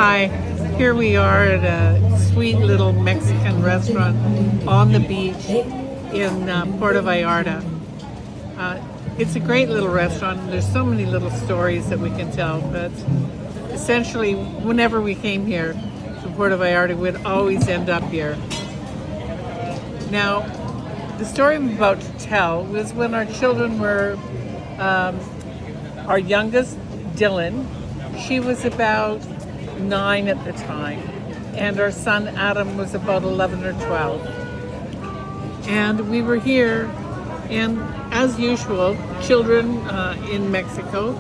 Hi, here we are at a sweet little Mexican restaurant on the beach in Puerto Vallarta. It's a great little restaurant. There's so many little stories that we can tell, but essentially, whenever we came here to Puerto Vallarta, we'd always end up here. Now, the story I'm about to tell was when our children were, our youngest, Dylan, she was about 9 at the time, and our son Adam was about 11 or 12. And we were here, and as usual, children in Mexico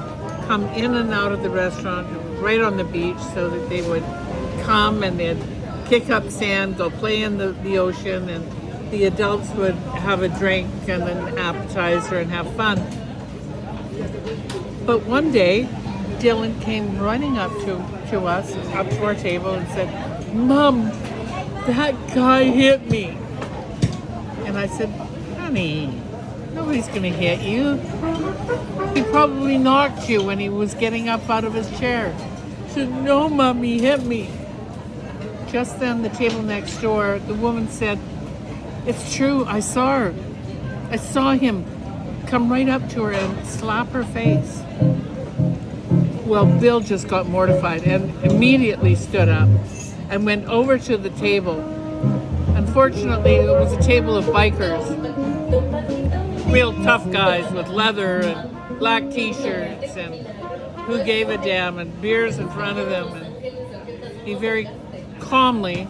come in and out of the restaurant right on the beach, so that they would come and they'd kick up sand, go play in the ocean, and the adults would have a drink and an appetizer and have fun. But one day, Dylan came running up to us, up to our table, and said, "Mom, that guy hit me." And I said, "Honey, nobody's going to hit you. He probably knocked you when he was getting up out of his chair." She said, "No, Mom, he hit me." Just then, the table next door, the woman said, "It's true, I saw her. I saw him come right up to her and slap her face." Well, Bill just got mortified and immediately stood up and went over to the table. Unfortunately, it was a table of bikers, real tough guys with leather and black t-shirts, and who gave a damn, and beers in front of them. And he very calmly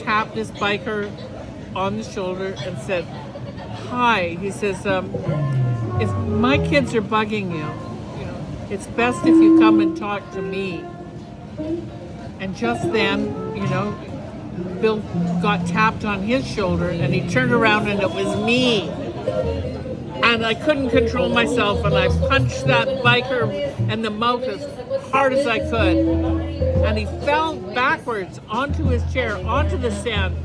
tapped this biker on the shoulder and said, "Hi," he says, "if my kids are bugging you, it's best if you come and talk to me." And just then, Bill got tapped on his shoulder, and he turned around and it was me. And I couldn't control myself, and I punched that biker in the mouth as hard as I could. And he fell backwards onto his chair, onto the sand.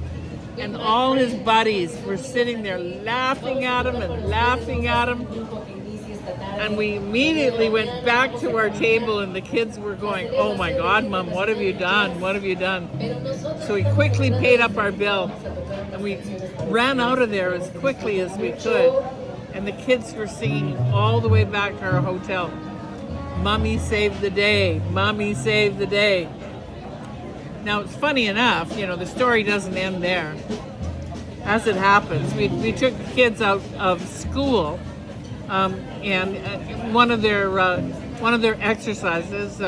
And all his buddies were sitting there laughing at him and laughing at him. And we immediately went back to our table, and the kids were going, "Oh my God, Mom, what have you done? What have you done?" So we quickly paid up our bill, and we ran out of there as quickly as we could. And the kids were singing all the way back to our hotel, "Mommy saved the day, Mommy saved the day." Now, it's funny enough, the story doesn't end there. As it happens, we took the kids out of school, and one of their exercises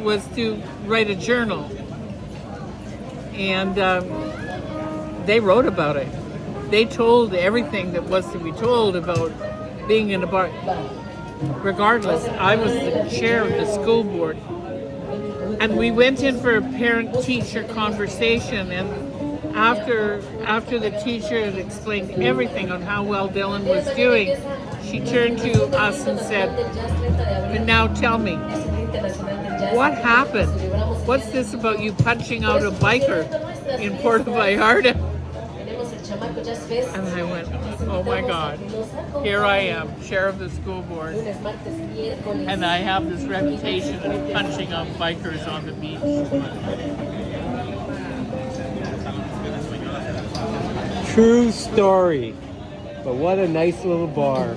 was to write a journal, and they wrote about it. They told everything that was to be told about being in a bar. Regardless, I was the chair of the school board, and we went in for a parent-teacher conversation, and after the teacher had explained everything on how well Dylan was doing, she turned to us and said, "And now tell me, what happened? What's this about you punching out a biker in Puerto Vallarta?" And I went, "Oh my God, here I am, chair of the school board, and I have this reputation of punching out bikers on the beach." True story. But what a nice little bar.